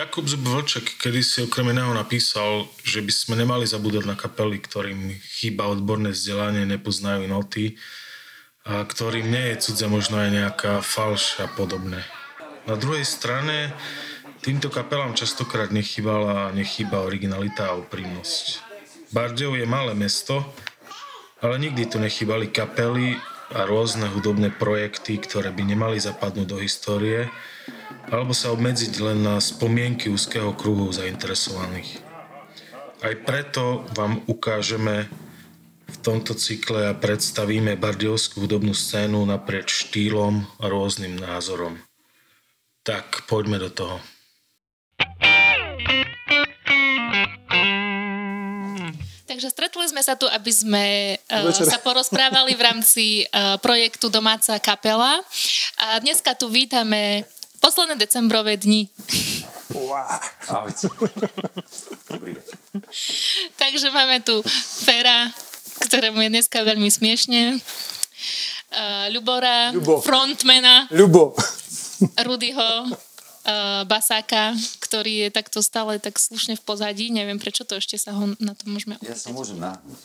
Jakub Zub-Vlček kedysi okrem iného napísal, že by sme nemali zabúdať na kapely, ktorým chýba odborné vzdelanie, nepoznajú noty a ktorým nie je cudze možno aj nejaká falš a podobné. Na druhej strane týmto kapelám častokrát nechýba originalita a úprimnosť. Bardejov je malé mesto, ale nikdy tu nechýbali kapely a rôzne hudobné projekty, ktoré by nemali zapadnúť do histórie alebo sa obmedziť len na spomienky úzkeho kruhu zainteresovaných. Aj preto vám ukážeme v tomto cykle a predstavíme bardejovskú hudobnú scénu naprieč štýlom a rôznym názorom. Tak, poďme do toho. Takže stretli sme sa tu, aby sme sa porozprávali v rámci projektu Domáca kapela. A dneska tu vítame posledné decembrové dni. Wow. Takže máme tu Fera, ktorému je dneska veľmi smiešne. Ľubora, frontmana. Rudyho, basáka, ktorý je takto stále tak slušne v pozadí. Neviem, prečo to ešte sa ho na to môžeme opýtať. Ja sa môžem náhnuť.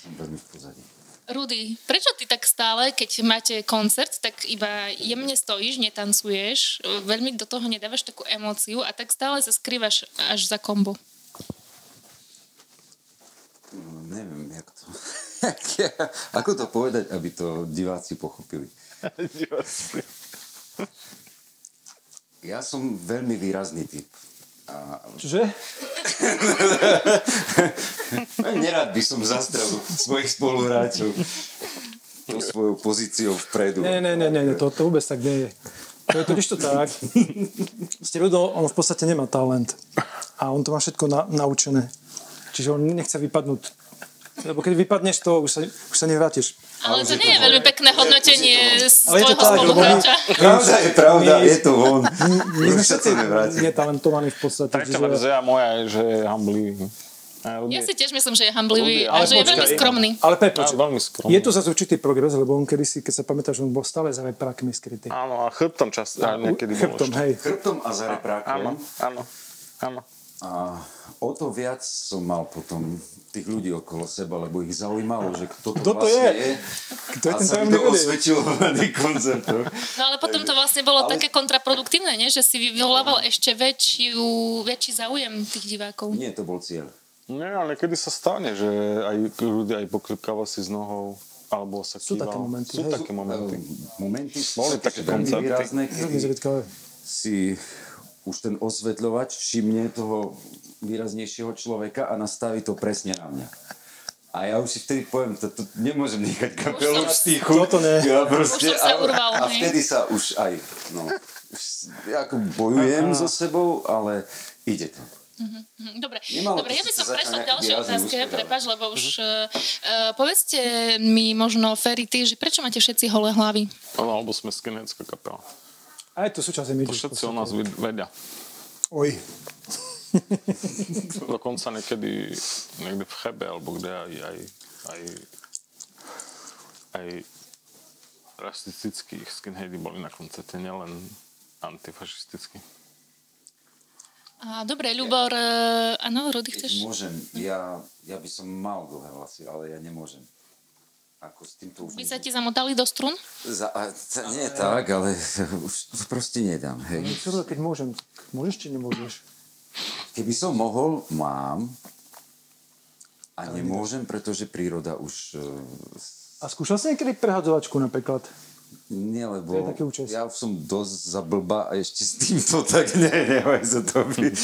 Som veľmi v pozadí. Rudy, prečo ty tak stále, keď máte koncert, tak iba jemne stojíš, netancuješ, veľmi do toho nedávaš takú emóciu a tak stále sa skrývaš až za kombo? Neviem, jak to... Ako to povedať, aby to diváci pochopili? Ja som veľmi výrazný typ. Čože? Nerad by som zastrel svojich spoluhráčov svojou pozíciou vpredu. Nie, to vôbec tak nie je. To je totiž to tak. Rudo, on v podstate nemá talent. A on to má všetko naučené. Čiže on nechce vypadnúť. Lebo keď vypadneš, to už sa nevrátiš. Ale to nie je veľmi pekné hodnotenie z tvojho spoluhráča. Pravda, je to on. My sme všetci netalentovaní v podstate. Tretia verzia moja je, že je hamblivý. Ja si tiež myslím, že je hamblivý a že je veľmi skromný. Ale prepáč, je tu zase určitý progres, lebo on kedysi, keď sa pamätáš, on bol stále za reprákmi skrytý. Áno, a chrbtom niekedy bol ešte. Hej. Chrbtom a za reprákom. Áno. A o to viac som mal potom tých ľudí okolo seba, lebo ich zaujímalo, že kto to vlastne je. Kto je a ten sa mi to osvedčilo na tých koncertoch. No ale potom to vlastne bolo také kontraproduktívne, nie? Že si vyvolával ešte väčší záujem tých divákov. Nie, to bol cieľ. Nie, ale kedy sa stane, že aj ľudia aj poklipkával si s nohou, alebo sa kýval. Sú také momenty. Momenty boli také veľmi koncerty. výrazné, kedy si už ten osvetľovač všimne toho výraznejšieho človeka a nastaví to presne na mňa. A ja už si vtedy poviem, to nemôžem nechať kapelu v stichu. Ja proste, a vtedy sa už aj, ja ako bojujem so sebou, ale ide to. Dobre, ja by som prešla k ďalšej otázke, prepáč, lebo už povedzte mi možno, Ferry, ty, že prečo máte všetci holé hlavy? Alebo sme skinheadská kapela. Aj to súčasne my. To všetci o nás vedia. Oj. Dokonca niekedy niekde v Chebe, alebo kde aj rasistickí skinheadi boli na koncerte, nielen antifašistickí. Dobre, Ľubor, áno, Rudy, chceš? Môžem, ja by som mal dlhé vlasy, ale ja nemôžem. Ako s týmto už... By sa ti zamotali do strún? Nie tak, ale už to proste nedám. Hej. Keď môžem, môžeš či nemôžeš? Keby som mohol, mám. A nemôžem, pretože príroda už... A skúšal si niekedy prehadzovačku napríklad? Nie, lebo ja už som dosť za blba a ešte s týmto tak nevaj sa to byť.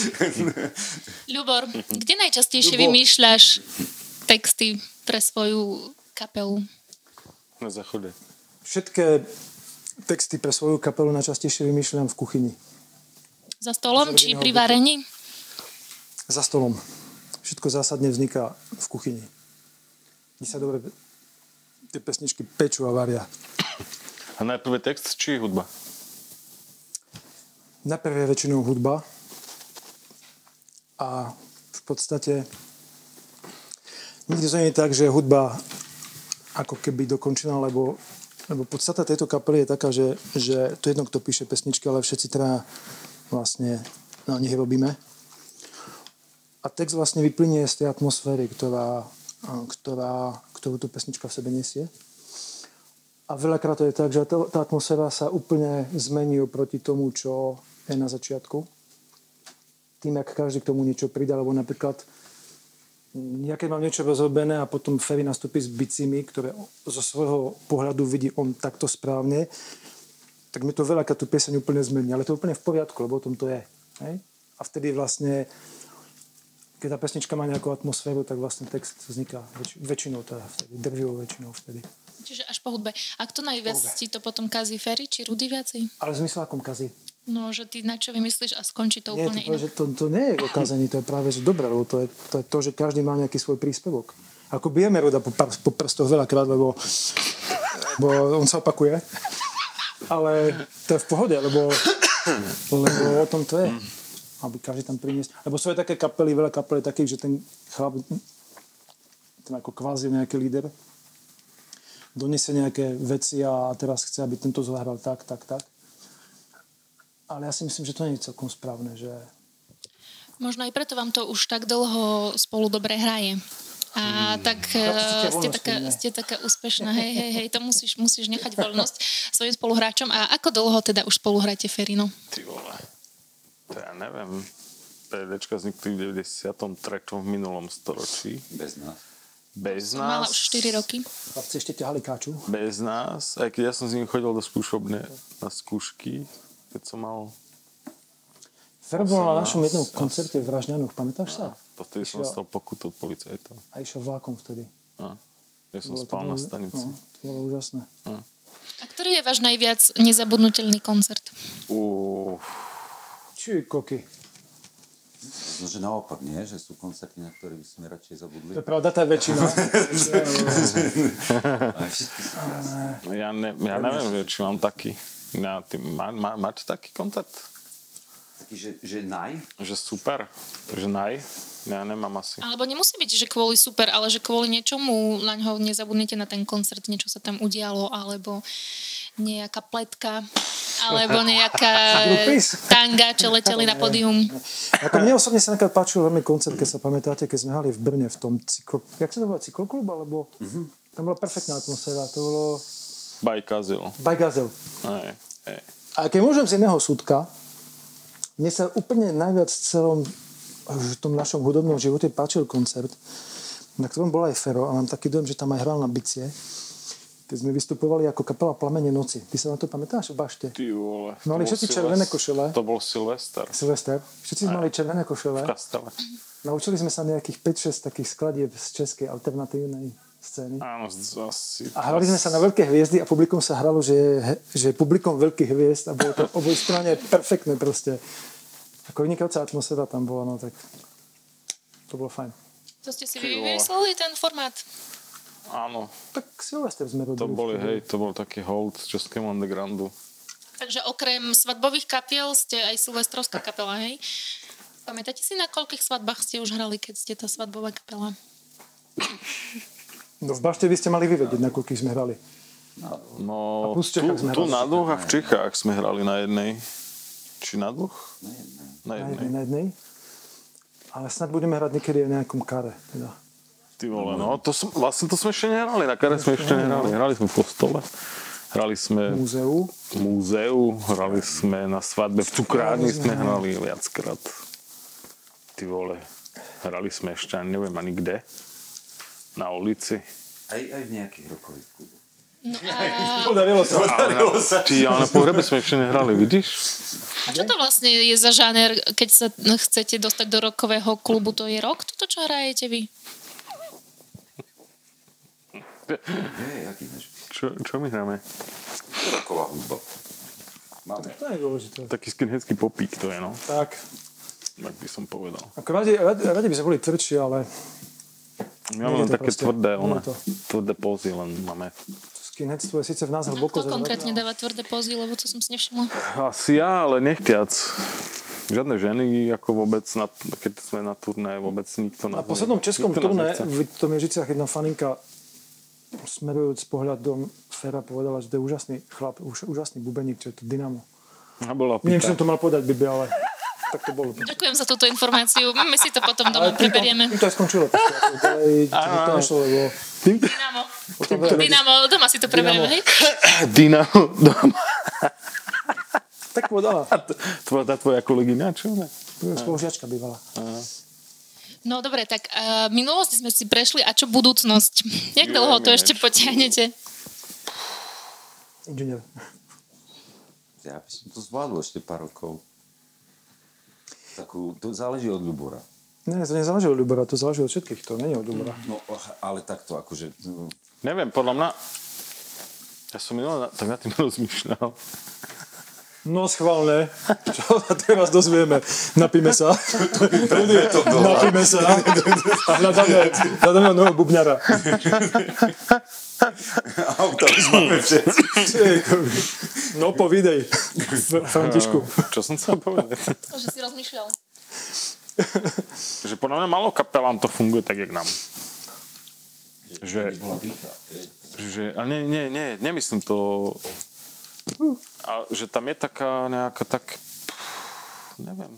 Ľubor, kde najčastejšie vymýšľaš texty pre svoju kapelu? Na záchode. Všetké texty pre svoju kapelu najčastejšie vymýšľam v kuchyni. Za stolom či pri varení? Za stolom. Všetko zásadne vzniká v kuchyni. Kde sa dobre tie pesničky pečú a varia. A najprv je text či hudba? Najprv je väčšinou hudba a v podstate nikdy to nie je tak, že hudba ako keby dokončená, lebo podstata tejto kapely je taká, že to jedno, kto píše pesničky, ale všetci teda vlastne na nich robíme. A text vlastne vyplynie z tej atmosféry, ktorú tu pesnička v sebe nesie. A veľakrát to je tak, že tá atmosféra sa úplne zmení oproti tomu, čo je na začiatku. Tým, ak každý k tomu niečo pridá, lebo napríklad ja keď mám niečo rozrobené a potom Ferry nastúpi s bicími, ktoré zo svojho pohľadu vidí on takto správne, tak mi to veľakrát tú pieseň úplne zmení. Ale to je úplne v poriadku, lebo o tom to je. Hej? A vtedy vlastne, keď tá pesnička má nejakú atmosféru, tak vlastne text vzniká väčšinou teda vtedy, drvivou väčšinou vtedy. Čiže až po hudbe. A kto najviac ti to potom kazí, Ferry či Rudy viacej? Ale v zmysle akom kazí? No, že ty na čo vymyslíš a skončí to úplne inak. To nie je o kazení, to je práve že dobré, lebo to je to, že každý má nejaký svoj príspevok. Ako bijeme Ruda po prstoch veľakrát, lebo on sa opakuje. Ale to je v pohode, lebo o tom to je. Aby každý tam priniesť. Lebo sú aj také kapely, veľa kapel je takých, že ten chlap, ten ako kvázi nejaký líder, doniesie nejaké veci a teraz chce, aby tento zohral tak. Ale ja si myslím, že to nie je celkom správne, že... Možno aj preto vám to už tak dlho spolu dobre hraje. A tak ste taká úspešná. Hej, to musíš nechať voľnosť svojim spoluhráčom. A ako dlho teda už spolu hráte, Ferry, no? Ty vole, to ja neviem. PDčka vznikli v 93. v minulom storočí. Bez nás. Mala už 4 roky. Chlapci ešte ťahali káču. Bez nás. Aj keď ja som s ním chodil do skúšobne na skúšky, keď som mal... Fer bol na našom jednom koncerte v Vražňanoch, pamätáš sa? Vtedy som dostal pokutu od policajtov. A išiel vlákom vtedy. Ja som spal na stanici. To bolo úžasné. A ktorý je váš najviac nezabudnutelný koncert? Či koky. No, že naopak nie, že sú koncerty, na ktoré by sme radšej zabudli. To je pravda, tá je väčšina. Ja neviem, či mám taký. Máte taký koncert? Taký, že naj? Že super. Že naj? Ja nemám asi. Alebo nemusí byť, že kvôli super, ale že kvôli niečomu na ňo nezabudnete na ten koncert, niečo sa tam udialo, alebo nejaká pletka, alebo nejaká tanga, čo leteli na pódium. Ako mne osobne sa napríklad páčil veľmi koncert, keď sa pamätáte, keď sme hrali v Brne v tom jak sa to volá, cykloklub, alebo tam bola perfektná atmosféra, to bolo... Bajkazel. A keď môžem z jedného súdka, mne sa úplne najviac v tom našom hudobnom živote páčil koncert, na ktorom bol aj Fero a mám taký dojem, že tam aj hral na bicie. Keď sme vystupovali ako kapela Plamene noci. Ty sa na to pamätáš v bašte? Ty vole. Mali všetci červené košele. To bol Silvester. Všetci mali červené košele. V kastele. Naučili sme sa nejakých 5-6 takých skladieb z českej alternatívnej scény. Áno, asi. A hrali sme sa na veľké hviezdy a publikum sa hralo, že publikum veľkých hviezd a bolo to oboj strane perfektné proste. Ako vynikajúca atmosféra tam bola, no tak to bolo fajn. To ste si vymysleli ten formát? Áno. Tak Silvester sme robili. To bol taký hold českému undergroundu. Takže okrem svadbových kapiel ste aj silvestrovská kapela, hej? Pamätáte si, na koľkých svadbách ste už hrali, keď ste tá svadbová kapela? No v bašte by ste mali vyvedieť, na koľkých sme hrali. No, tu na dvoch a v Čechách sme hrali na jednej. Či na dvoch? Na jednej. Ale snad budeme hrať niekedy v nejakom kare. Teda. Ty vole, no. To sme ešte nehrali. Na kare sme ešte nehrali. Hrali sme v kostole. Hrali sme v múzeu. Hrali sme na svadbe. V cukrárni sme hrali viackrát. Ty vole. Hrali sme ešte, neviem ani kde. Na ulici. Aj v nejakých rokových kluboch. No a... Podarilo sa. Ale na pohrebe sme ešte nehrali, vidíš? A čo to vlastne je za žáner, keď sa chcete dostať do rokového klubu? To je rock, toto čo hrajete vy? Čo my hráme? Rocková hudba. Máme. To je dôležité. Taký skinheadský popík to je, no. Tak. Tak by som povedal. Ako radi by sme boli tvrdší, ale... My máme len také tvrdé pózy, len máme. Skinheadstvo je síce v nás hlboko. Kto konkrétne dáva tvrdé pózy, lebo to som si nevšimla? Asi ja, ale nechtiac. Žiadne ženy, ako vôbec, keď sme na turné, vôbec nikto nás... Na poslednom českom turné v Tomiešiciach jedna faninka smerujúc pohľadom Fera povedala, že to je úžasný chlap, úžasný bubeník, čo je to Dynamo. A bola Neviem, či som to mal povedať, Bibi, ale Tak to bolo. Ďakujem za túto informáciu. My si to potom doma preberieme. Tým to aj skončilo. To nešlo, lebo... Dynamo, doma si to preberieme, hej? Dynamo doma. Tak povedala. To bola tá tvoja kolegyňa, čo? Spolužiačka bývala. No dobre, tak minulosť sme si prešli a čo budúcnosť? Jak dlho to ešte potiahnete? Inžinier. Ja by som to zvládol ešte pár rokov. To záleží od Ľubora. Ne, to nezáleží od Ľubora, to záleží od všetkých, to nie je od Ľubora. No, ale takto, akože... Neviem, podľa mňa... Ja som minulé tak nad tým rozmýšľal. No schválne. Čo sa teraz dozvieme? Napíme sa. Napíme sa. A hľadáme nového bubňara. Auta už máme všetci. No povídej, Františku. Čo som chcel povedať? Že si rozmýšľal. Že podľa mňa malo kapelám to funguje tak, jak nám. Ale nie, nemyslím to... A že tam je taká nejaká neviem.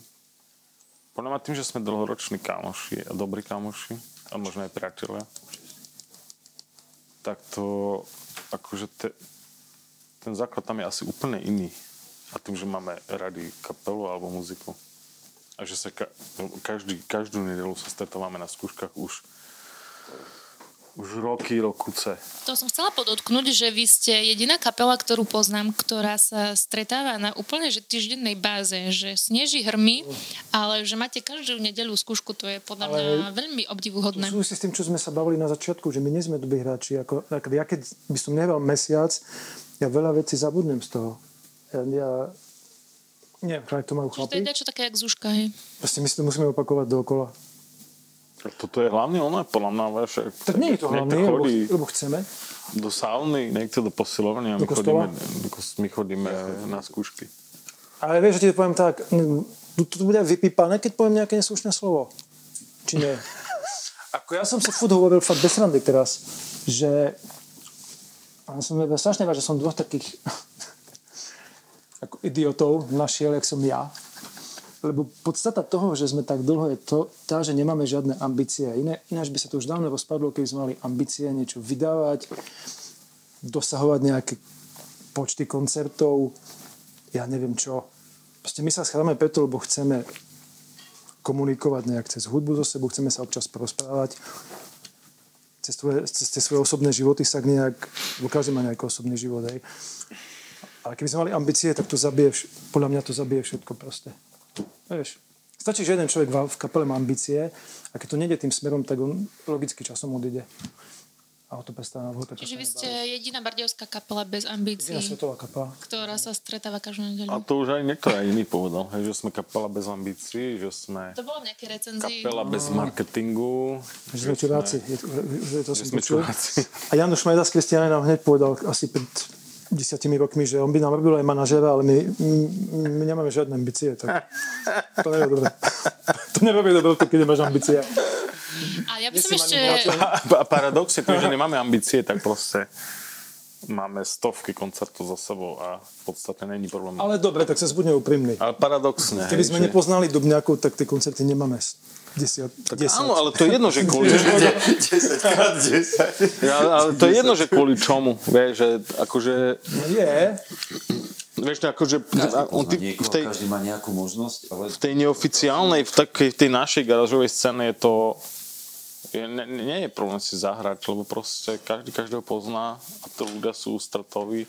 Podľa mňa tým, že sme dlhoroční kamoši a dobrí kamoši a možno aj priatelia, tak to akože ten základ tam je asi úplne iný. A tým, že máme radi kapelu alebo muziku. A že sa každú nedeľu sa stretávame na skúškach už rokuce. To som chcela podotknúť, že vy ste jediná kapela, ktorú poznám, ktorá sa stretáva na úplne že týždennej báze, že sneží, hrmí, ale že máte každú nedeľu skúšku, to je podľa mňa veľmi obdivuhodné. To súvisí s tým, čo sme sa bavili na začiatku, že my nie sme dobrí hráči. Ja keď by som nehral mesiac, ja veľa vecí zabudnem z toho. Ja neviem, práve to majú chlapi. To je niečo také, jak Zuška, hej? Proste my si to musíme opakovať dookola. Toto je hlavne ono, podľa mňa, vieš. Tak nie je to hlavne, lebo chceme. Do sauny, niekto do posilovania, my chodíme na skúšky. Ale vieš, že ti to poviem tak, to bude vypípané, keď poviem nejaké neslušné slovo. Či nie? Ako ja som si furt hovoril fakt bez randy teraz, že ja som strašne rád, že som dvoch takých ako idiotov našiel, jak som ja. Lebo podstata toho, že sme tak dlho, je to, že nemáme žiadne ambície. Ináč by sa to už dávno rozpadlo, keby sme mali ambície niečo vydávať, dosahovať nejaké počty koncertov, ja neviem čo. Proste my sa schráme preto, lebo chceme komunikovať nejak cez hudbu so sebou, chceme sa občas porozprávať. Cez tie svoje osobné životy sa nejak, lebo každý má nejaký osobný život, hej. Ale keby sme mali ambície, tak to zabije, podľa mňa to zabije všetko proste. Vieš, stačí, že jeden človek v kapele má ambície a keď to nejde tým smerom, tak on logicky časom odíde. A o to prestáva. Čiže vy ste jediná bardejovská kapela bez ambícií. Jediná svetová kapela. Ktorá sa stretáva každú nedeľu. A to už aj niekto aj iný povedal, že sme kapela bez ambícií, že sme to bolo v nejakej recenzii. Kapela bez marketingu. Že sme čuráci. To som počul. A Janoš Majda z Kristiane nám hneď povedal asi pred 10 rokmi, že on by nám robil aj manažera, ale my nemáme žiadne ambície. Tak to nie je dobré. To nerobí dobré, keď nemáš ambície. A ja by som ešte... A paradox je tým, že nemáme ambície, tak proste máme stovky koncertov za sebou a v podstate není problém. Ale dobre, tak sa buďme úprimní. Ale paradoxne. Keby sme nepoznali Dubňákov, tak tie koncerty nemáme 10. Áno, ale to je jedno, že kvôli... 10x10. Ale to je jedno, že kvôli čomu. Vieš, že akože... Je. Vieš, akože... Každý má nejakú možnosť, ale... V tej neoficiálnej, v tej našej garážovej scéne je to... Nie je problém si zahrať, lebo proste každý každého pozná a to ľudia sú ústretoví.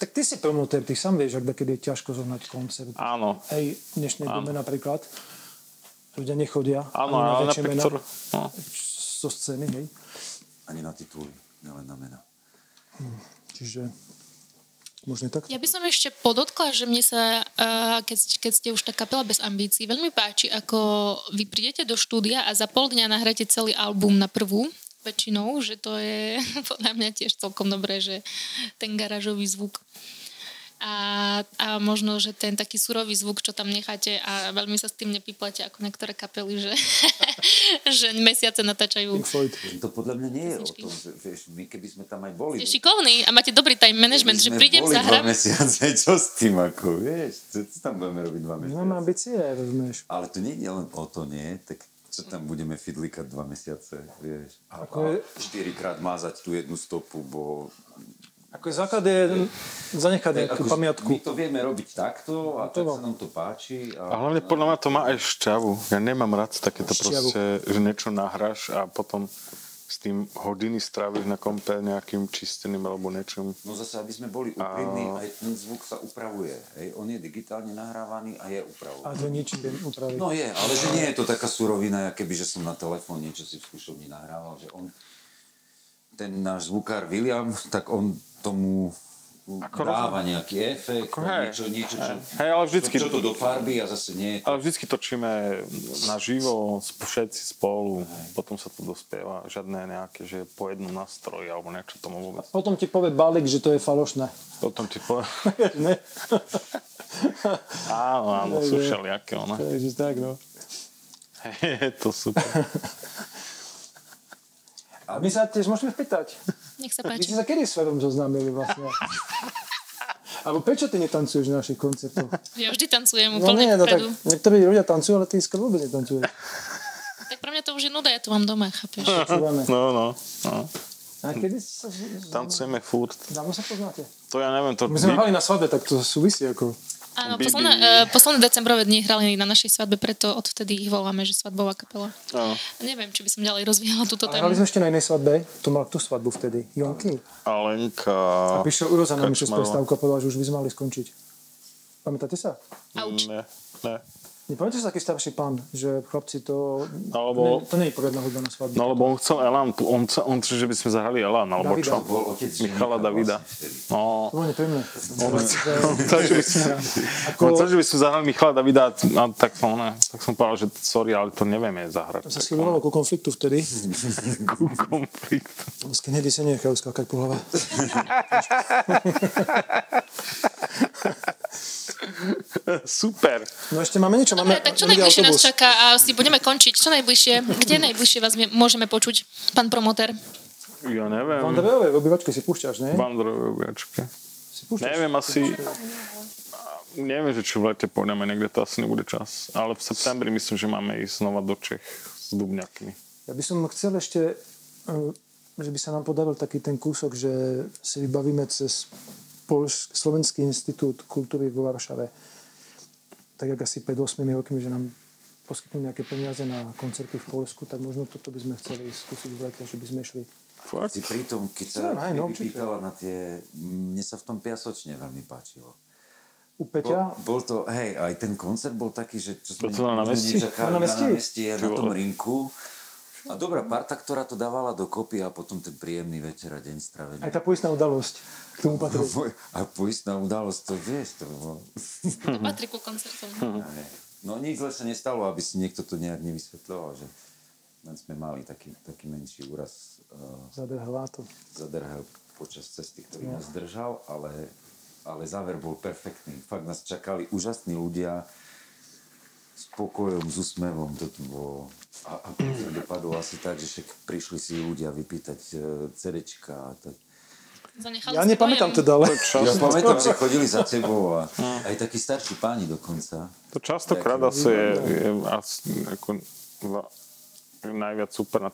Tak ty si promotér, ty sám vieš, ak kedy je ťažko zohnať koncert. Áno. Hej, v dnešnej dobe napríklad. Ľudia nechodia. Áno, ale napríklad... Zo scény, hej. Ani na tituly, nielen na mena. Čiže... Možno tak? Ja by som ešte podotkla, že mne sa, keď ste už tá kapela bez ambícií, veľmi páči, ako vy prídete do štúdia a za pol dňa nahráte celý album na prvú, väčšinou, že to je podľa mňa tiež celkom dobré, že ten garážový zvuk. a možno, že ten taký surový zvuk, čo tam necháte a veľmi sa s tým nepíplete ako niektoré kapely, že, že mesiace natáčajú. To podľa mňa nie je o tom, vieš, my keby sme tam aj boli. Ste šikovní a máte dobrý time management, že prídem sa hrám. 2 mesiace, čo s tým ako, vieš, čo tam budeme robiť 2 mesiace? Máme ambície, rozumieš. Ale to nie je len o to, nie, tak čo tam budeme fidlikať 2 mesiace, vieš. A 4-krát mázať tú jednu stopu, bo... Ako základ je zanechať nejakú pamiatku. My to vieme robiť takto a tak sa nám to páči. A hlavne podľa mňa to má aj šťavu. Ja nemám rád takéto proste, že niečo nahráš a potom s tým hodiny stráviš na kompe nejakým čisteným alebo niečím. No zase, aby sme boli úprimní, aj ten zvuk sa upravuje. Hej? On je digitálne nahrávaný a je upravovaný. A to nič viem upraviť. No je, ale že nie je to taká surovina, keby že som na telefón niečo si v skúšovni nahrával, že on, ten náš zvukár William, tak on tomu dáva nejaký efekt, niečo čo to do farby a zase nie je to... Ale vždycky točíme naživo, všetci spolu, potom sa to dospieva, žiadne nejaké, že po jednom nástroji alebo niečo tomu vôbec. Potom ti povie balík, že to je falošné. Potom ti povie... Ne? Áno, sú všelijaké, ono. Takže tak, no. Je to super. A my sa tiež môžeme vpýtať. Nech sa Vy páči. ste sa kedy s Fedom zoznámili vlastne? Alebo prečo ty netancuješ na našich koncertoch? Ja vždy tancujem No úplne nie, no tak vpredu. niektorí ľudia tancujú, ale ty skôr vôbec netancuješ. Tak pre mňa to už je nuda, ja to mám doma, chápeš? Počúvame. No. A kedy sa... Tancujeme furt. Dávno sa poznáte? To ja neviem, to... My sme hrali na svadbe, tak to súvisí ako... Áno, posledné decembrové dni hrali na našej svadbe, preto odvtedy ich voláme, že svadbová kapela. Áno. Neviem, či by som ďalej rozvíjala túto Ale tému. hrali sme ešte na inej svadbe, to mal tú svadbu vtedy, Jonky. Alenka... A prišiel Ujo za nami cez Kačmanová. prestávku a povedal, že už by sme mali skončiť. Pamätáte sa? Auč. Ne. Nepamätáte sa taký starší pán, že chlapci to... Alebo- To nie je poriadna hudba na svadbe. No, lebo on chcel Elan, on chcel, že by sme zahrali Elan, alebo Davida. čo? Bol otec Michala ženicha Davida. vlastne vtedy. No, To bolo nepríjemné. on chcel, že by sme zahrali Michala Davida, a tak som povedal, že sorry, ale to nevieme zahrať. Sa schýlovalo ku konfliktu vtedy. Ku konfliktu. Skinheady sa nenechajú skákať po hlave. Super. No ešte máme niečo, máme Dobre, tak čo druhý najbližšie nás autobus. čaká a si budeme končiť. Čo najbližšie? Kde najbližšie vás môžeme počuť, pán promotér? Ja neviem. V Andrejovej obývačke si púšťaš, ne? V Andrejovej obývačke. Si púšťaš. Neviem, asi... Neviem, že či v lete pôjdeme, niekde to asi nebude čas. Ale v septembri myslím, že máme ísť znova do Čech s Dubňakmi. Ja by som chcel ešte, že by sa nám podaril taký ten kúsok, že si vybavíme cez Slovenský institút kultúry vo Varšave. Tak jak asi pred 8 rokmi, že nám poskytnú nejaké peniaze na koncerty v Poľsku, tak možno toto by sme chceli skúsiť v lete, že by sme šli. Fakt? Si pri tom, keď sa vypýtala na tie... Mne sa v tom piasočne veľmi páčilo. U Peťa? Bol to, hej, aj ten koncert bol taký, že čo sme To na námestí? nečakali Na námestí? na námestí a na tom rinku. A dobrá parta, ktorá to dávala dokopy a potom ten príjemný večer a deň stravený. Aj tá poistná udalosť k tomu patrí. A poistná udalosť, to vieš, to bolo... To patrí ku koncertom. No nič zle sa nestalo, aby si niekto to nejak nevysvetľoval, že len sme mali taký menší úraz Zadrhla to. zadrhel počas cesty, ktorý nás držal, ale záver bol perfektný. Fakt nás čakali úžasní ľudia s pokojom, s úsmevom. To tu bolo... A koncert dopadol asi tak, že však prišli si ľudia vypýtať CDčka a tak. Zanechali Ja ste nepamätám dojem. teda, ale... Ja pamätám, že chodili za tebou a aj takí starší páni dokonca. To častokrát asi je ako najviac super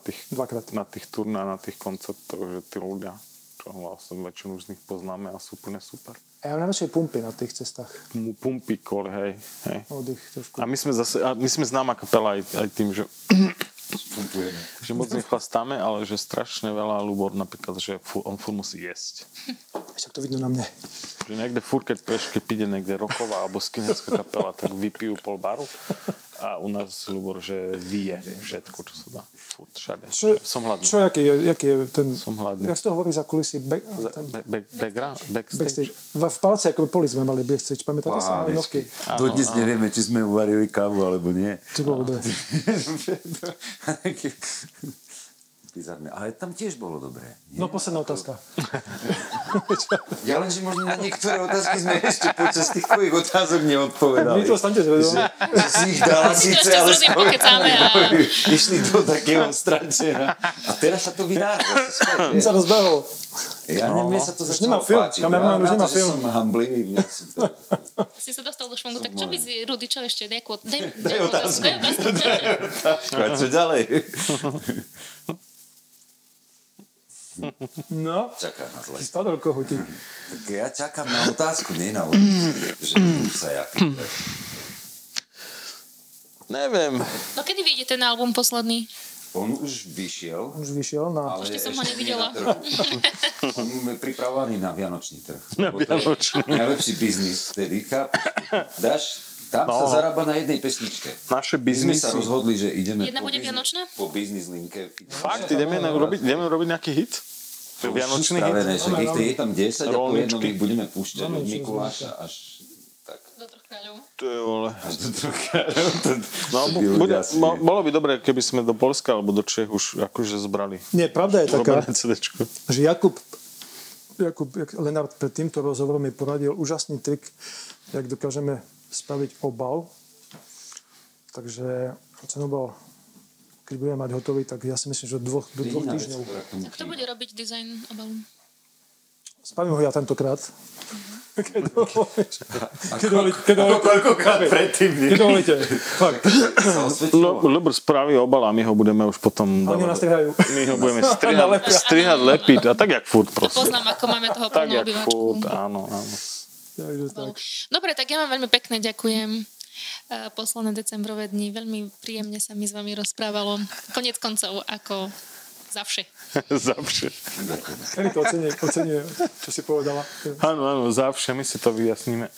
na tých turnách, na tých koncertoch, že tí ľudia, čo vlastne väčšinu z nich poznáme a sú úplne super. A ja mám najväčšie pumpy na tých cestách. Pumpy kol, hej. Oddych trošku. A my sme známa kapela aj tým, že moc nechlastáme, ale že strašne veľa Lubor napríklad, že on furt musí jesť. Ešte to vidno na mne. Že niekde furt, keď príde niekde rocková alebo skinheadská kapela, tak vypijú pol baru. A u nás Lubor, že vyje všetko, čo sa dá. Furt, všade. Som hladný. Čo, jaký je ten... Som hladný. Jak sa to hovorí za kulisy? Backstage. V palce, ako poli sme mali backstage. Pamätáte sa? Mali novky. Dodnes nevieme, či sme uvarili kávu, alebo nie. To bolo dobre. bizarné. Ale tam tiež bolo dobré. Nie? No, posledná otázka. Ja lenže možno na niektoré otázky sme ešte počas tých tvojich otázok neodpovedali. My to ostanete zvedom. Že si ich dala síce, ale išli do takého strančena. A teraz sa to vydáva. On sa rozbehol. Ja neviem, mne sa to začalo páčiť. Kamerman už nemá film. Som hamblivý. Si sa dostal do švungu, tak čo by si, Rudy, čo ešte? Daj otázku. A čo ďalej? No, čaká na zle. Spadol kohutík. Tak ja čakám na otázku, nie na otázku. Že sa ja pýtam. Neviem. No kedy vyjde ten album posledný? On už vyšiel. No. Ešte som ho nevidela. On je pripravovaný na vianočný trh. Na vianočný. Najlepší biznis vtedy, dáš, tam sa zarába na jednej pesničke. Naše biznisy. My sme sa rozhodli, že ideme po biznis linke. Fakt? Ideme robiť nejaký hit? Vianočný hit? Je tam 10 a po jednom ich budeme púšťať od Mikuláša až tak. Do Troch kráľov. Až do Troch kráľov. Bolo by dobré, keby sme do Poľska alebo do Čech už akože zbrali. Nie, pravda je taká, že Jakub Lenart pred týmto rozhovorom mi poradil úžasný trik, jak dokážeme spraviť obal. Takže keď budeme mať hotový, tak ja si myslím, že do dvoch týždňov. A kto bude robiť dizajn obalu? Spravím ho ja tentokrát. Keď dovolíte. Fakt. Ľubr spraví obal a my ho budeme už potom... Oni nás strihajú. My ho budeme strihať, lepiť a tak jak furt proste. To poznám, ako máme toho plnú obyvačku. Tak jak furt, áno. Dobre, tak ja vám veľmi pekne ďakujem. Posledné decembrové dni. Veľmi príjemne sa mi s vami rozprávalo. Koniec koncov, ako zavše. Zavše. Kedy to oceňuje, čo si povedala. Áno, zavše, my si to vyjasníme.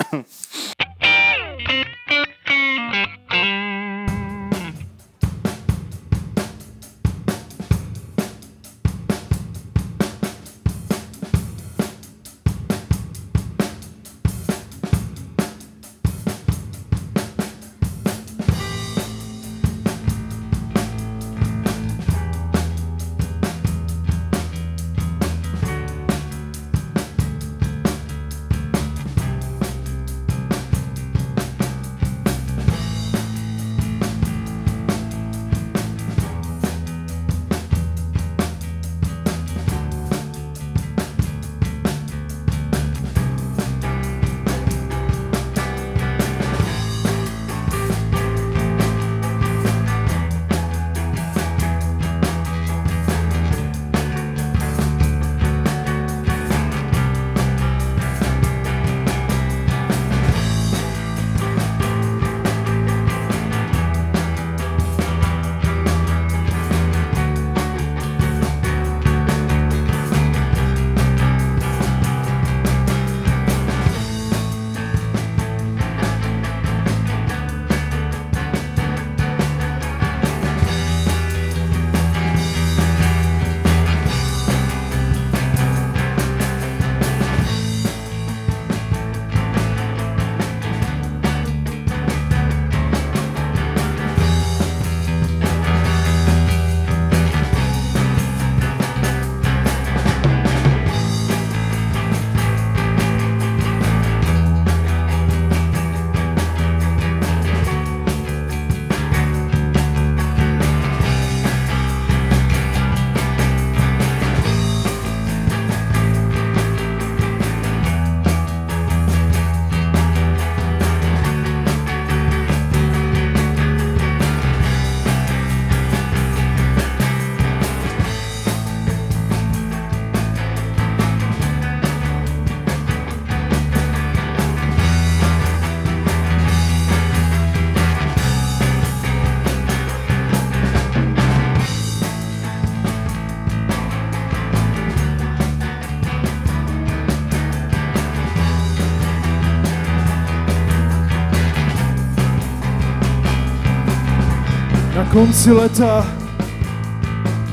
konci leta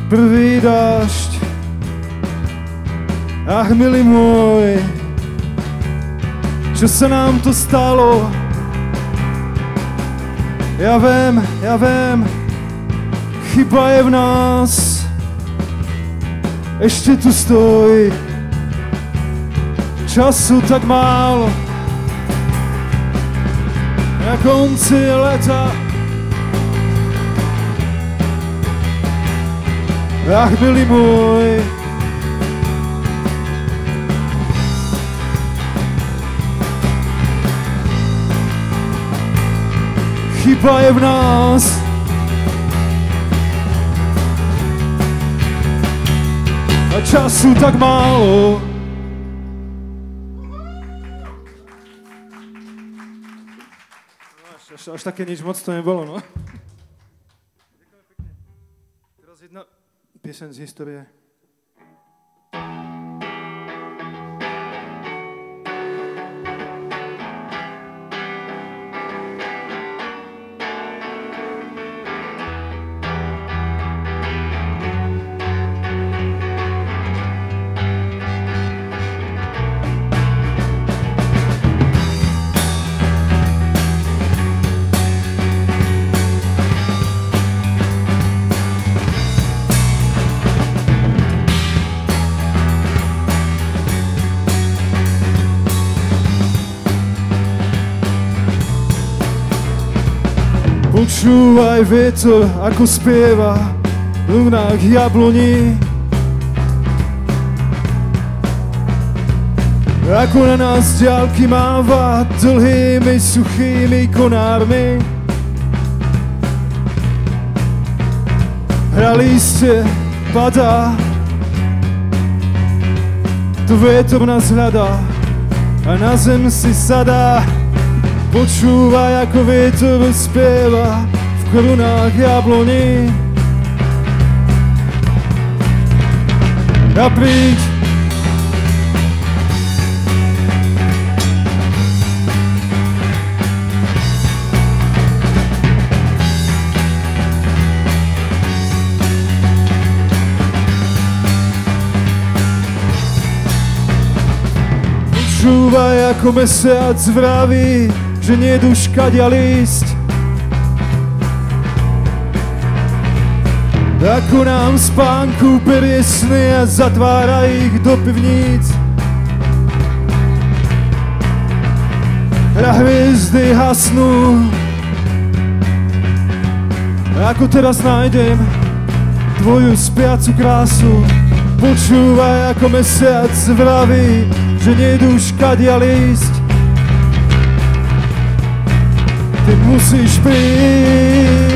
prvý dážď. Ach, milý môj, čo sa nám to stalo? Ja viem, chyba je v nás, ešte tu stojí. Času tak málo, na konci leta. Ach, milý môj, chyba je v nás. A času tak málo. Až také nič moc to nebolo, no. Teraz jedna pieseň z histórie. Počúvaj vietor, ako spieva v lunách jabloní. Ako na nás z diaľky máva dlhými suchými konármi. Hrali ste, padá, to vietor nás hľadá a na zem si sadá. Počúvaj, ako vietor spieva v korunách jabloní. A príď, počúvaj, ako mesiac vraví, že nedu škadia lísť. Ako nám spánku berie sny a zatvára ich do pivníc. A hviezdy hasnú. Ako teraz nájdem tvoju spiacu krásu. Počúvaj, ako mesiac vraví, že nedu škadia lísť. Ty musíš prijať.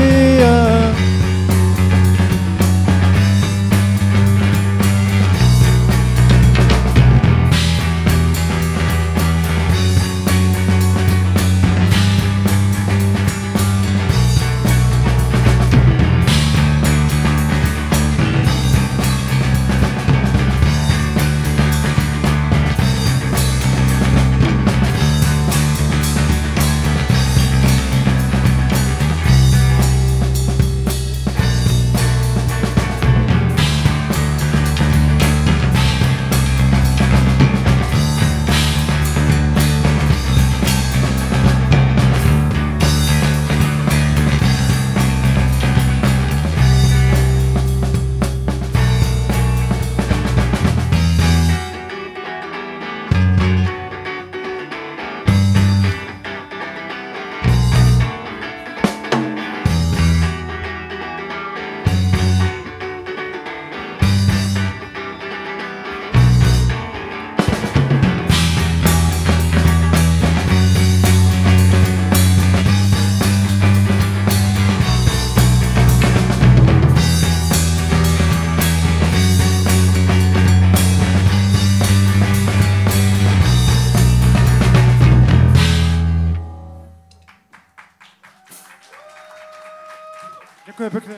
Ďakujem pekne.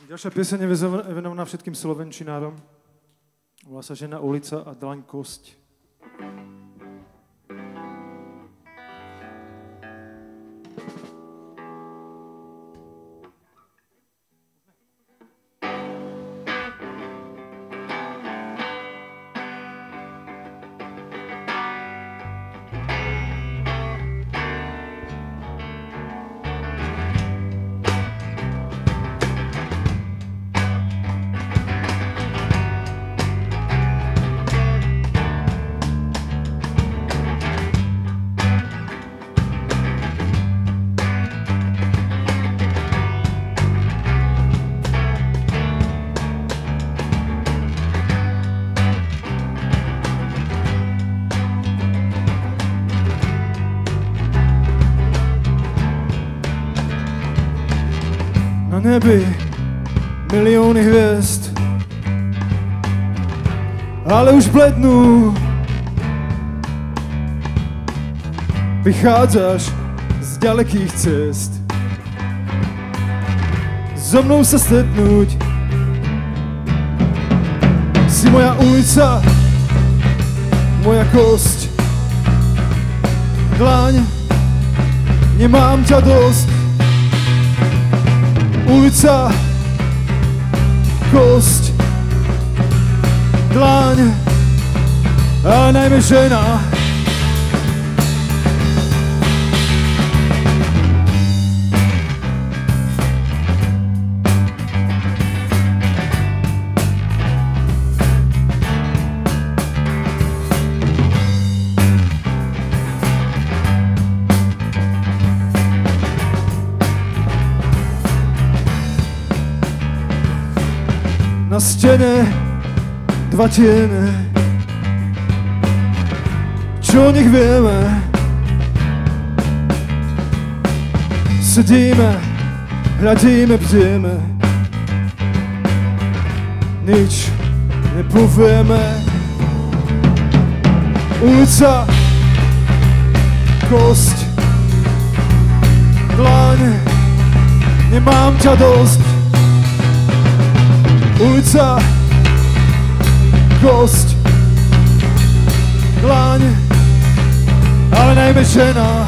Ďalšia pieseň je venovaná všetkým slovenčinárom. Volá sa Žena, ulica a Dlaň, kosť. Na nebi milióny hviezd, ale už blednú. Vychádzaš z ďalekých cest, so mnou sa stretnúť. Si moja ulica, moja kosť, dlaň, nemám ťa dosť. Ulica, kosť, dlaň a najmä žena. Na stene dva tiene, čo nech vieme. Sedíme, hľadíme, bdieme, nič nepovieme. Ulica, kosť, dlaň, nemám ťa dosť. Ulica, kosť, dlaň, ale najmä žena.